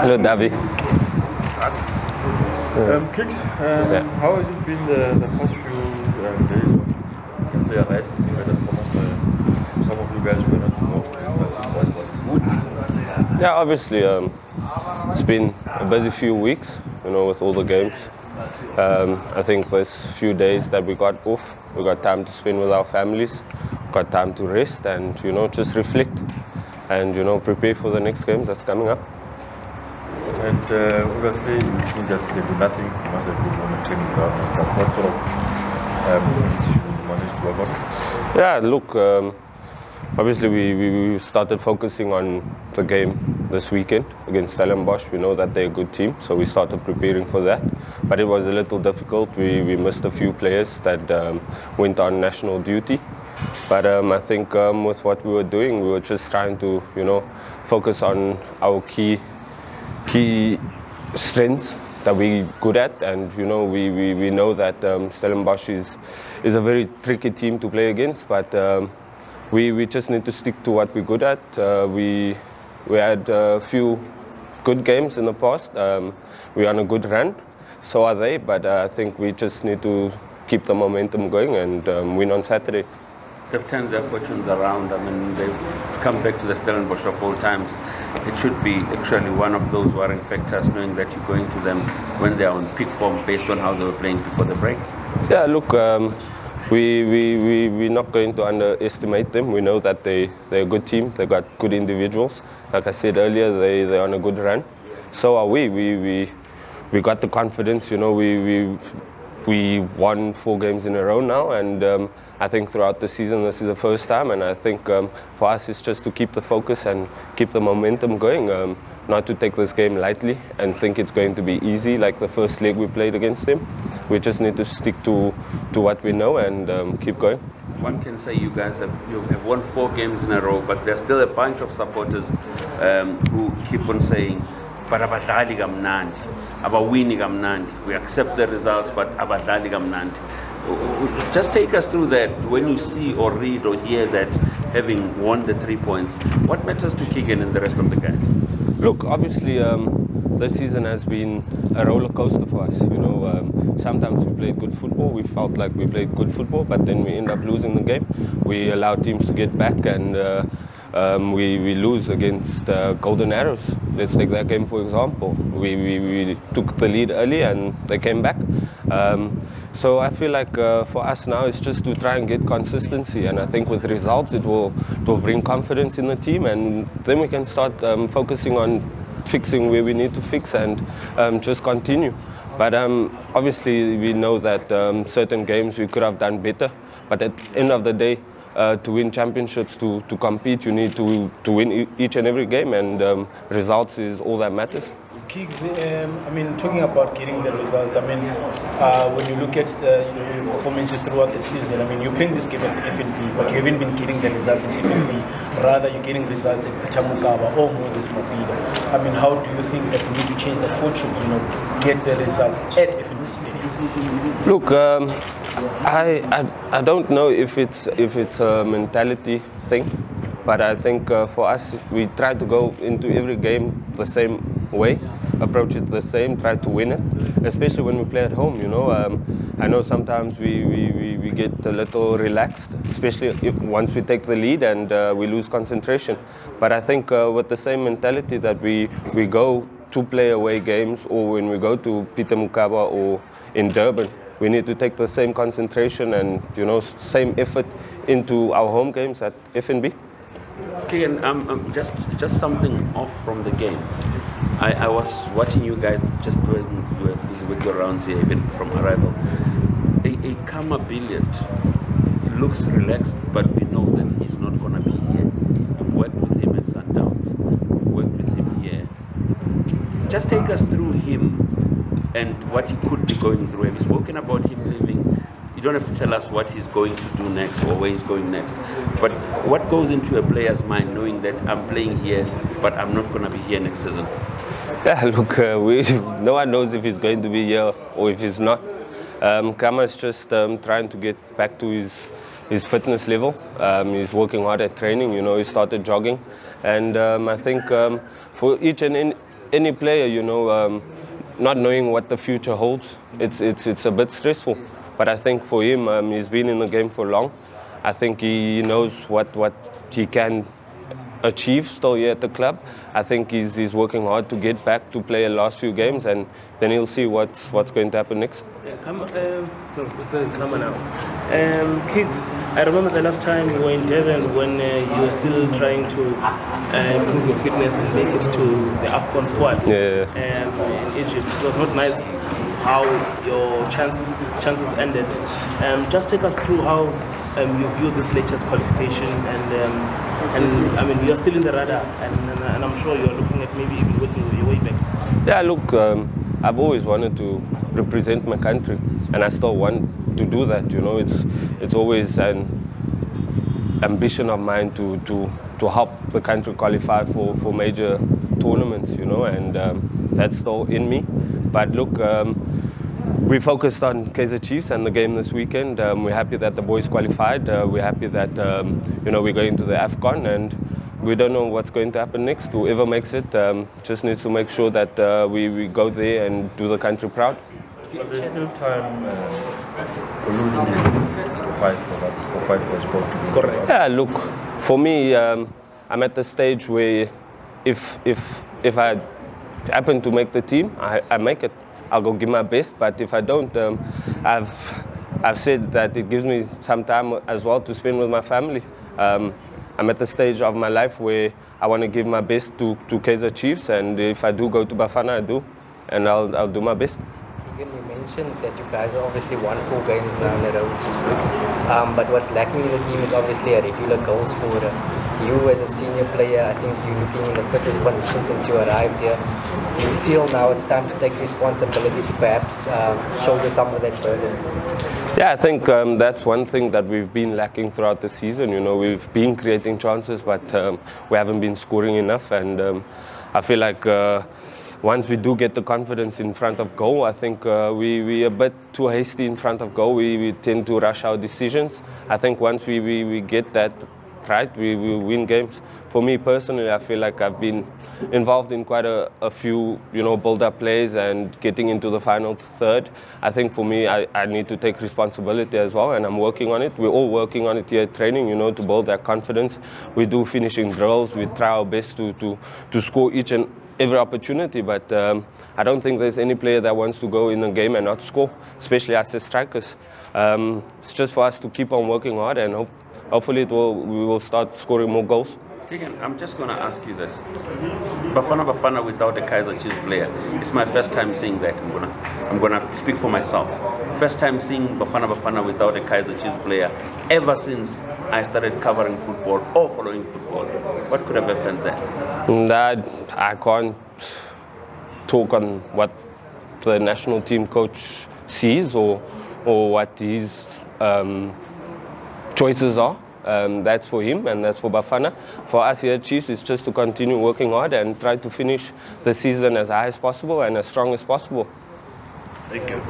Hello, Davi. Kicks, how has it been the past few days of, you can say, rest? You had almost some of you guys were not involved. Was good? Yeah, obviously, it's been a busy few weeks, with all the games. I think there's few days that we got off. We got time to spend with our families, got time to rest and, just reflect and, prepare for the next games that's coming up. And obviously, you just did nothing. You must have been on the training ground and stuff. What sort of things you managed to work on? Yeah, look, obviously we started focusing on the game this weekend against Stellenbosch. We know that they're a good team, so we started preparing for that. But it was a little difficult. We missed a few players that went on national duty. But I think with what we were doing, we were just trying to, focus on our key strengths that we're good at, and we know that Stellenbosch is a very tricky team to play against, but we just need to stick to what we're good at. We had a few good games in the past. We're on a good run, so are they, but I think we just need to keep the momentum going and win on Saturday. They've turned their fortunes around. I mean, they've come back to the Stellenbosch of all times. It should be actually one of those worrying factors, knowing that you're going to them when they're on peak form based on how they were playing before the break. Yeah, look, we're not going to underestimate them. We know that they're a good team. They've got good individuals. Like I said earlier, they're on a good run. So are we. We got the confidence. We won 4 games in a row now, and I think throughout the season this is the first time, and I think for us it's just to keep the focus and keep the momentum going, not to take this game lightly and think it's going to be easy like the first leg we played against them. We just need to stick to what we know and keep going. One can say you guys have won 4 games in a row, but there's still a bunch of supporters who keep on saying, "But abadlali kamnandi, abawini kamnandi. We accept the results, but abadlali kamnandi." Just take us through that. When you see or read or hear that, having won the 3 points, what matters to Keagan and the rest of the guys? Look, obviously this season has been a roller coaster for us. Sometimes we played good football. We felt like we played good football, but then we end up losing the game. We allow teams to get back, and we lose against Golden Arrows. Let's take that game for example. We took the lead early and they came back. So I feel like for us now it's just to try and get consistency, and I think with results it will bring confidence in the team, and then we can start focusing on fixing where we need to fix and just continue. But obviously we know that certain games we could have done better, but at the end of the day, to win championships, to compete, you need to win each and every game, and results is all that matters. Kicks, talking about getting the results, when you look at your performances throughout the season, you're playing this game at the FNB, but you haven't been getting the results in FNB. Rather, you're getting results at Tamukaba or Moses Mabhida. How do you think that you need to change the fortunes, get the results at FNB Stadium? Look, I don't know if it's a mentality thing, but I think for us, we try to go into every game the same way, approach it the same, try to win it, especially when we play at home. I know sometimes we get a little relaxed, especially once we take the lead and we lose concentration. But I think with the same mentality that we go to play away games, or when we go to Peter Mokaba or in Durban, we need to take the same concentration and same effort into our home games at FNB. Keagan, just something off from the game. I was watching you guys just when you were busy with your rounds here, even from arrival. A calmer Billiard. He looks relaxed, but we know that he's not going to be here. You've worked with him at Sundowns. You've worked with him here. Just take us through him and what he could be going through. Have you spoken about him leaving? You don't have to tell us what he's going to do next or where he's going next. But what goes into a player's mind knowing that I'm playing here, but I'm not going to be here next season? Yeah, look, no one knows if he's going to be here or if he's not. Kama's just trying to get back to his fitness level. He's working hard at training. He started jogging. And I think for each and any player, you know, not knowing what the future holds, it's a bit stressful. But I think for him, he's been in the game for long. I think he knows what he can achieve still here at the club. I think he's working hard to get back to play the last few games, and then he'll see what's going to happen next. Yeah, come on now. Kids, I remember the last time you were in Devon when you were still trying to improve your fitness and make it to the AFCON squad in Egypt. It was not nice how your chances ended. Just take us through how you view this latest qualification, and I mean, you're still in the radar, and I'm sure you're looking at maybe even working your way back. Yeah, look, I've always wanted to represent my country, and I still want to do that. You know, it's always an ambition of mine to help the country qualify for major tournaments. You know, and that's still in me. But look. We focused on Kaizer Chiefs and the game this weekend. We're happy that the boys qualified. We're happy that you know, we're going to the AFCON, and we don't know what's going to happen next. Whoever makes it just needs to make sure that we go there and do the country proud. But there's still time for you to fight for sport. Correct. Yeah, look, for me, I'm at the stage where if I happen to make the team, I make it. I'll go give my best, but if I don't, I've said that it gives me some time as well to spend with my family. I'm at the stage of my life where I want to give my best to Kaizer Chiefs, and if I do go to Bafana, I do, and I'll do my best. Keagan, you mentioned that you guys have obviously won 4 games now in a row, which is good. But what's lacking in the team is obviously a regular goal scorer. You as a senior player, I think you're looking in the fittest condition since you arrived here. Do you feel now it's time to take responsibility to perhaps shoulder some of that burden? Yeah, I think that's one thing that we've been lacking throughout the season. You know, we've been creating chances, but we haven't been scoring enough. And I feel like once we do get the confidence in front of goal, I think we're a bit too hasty in front of goal. We tend to rush our decisions. I think once we get that right, we win games. For me personally, I feel like I've been involved in quite a few, you know, build-up plays and getting into the final third. I think for me, I need to take responsibility as well, and I'm working on it. We're all working on it here at training, you know, to build that confidence. We do finishing drills. We try our best to score each and every opportunity, but I don't think there's any player that wants to go in a game and not score, especially us as strikers. It's just for us to keep on working hard, and hopefully we will start scoring more goals. Keagan, I'm just going to ask you this. Bafana without a Kaizer Chiefs player. It's my first time seeing that. I'm gonna speak for myself. First time seeing Bafana without a Kaizer Chiefs player ever since I started covering football or following football. What could have happened there? I can't talk on what the national team coach sees or what his choices are. That's for him and that's for Bafana. For us here at Chiefs, it's just to continue working hard and try to finish the season as high as possible and as strong as possible. Thank you.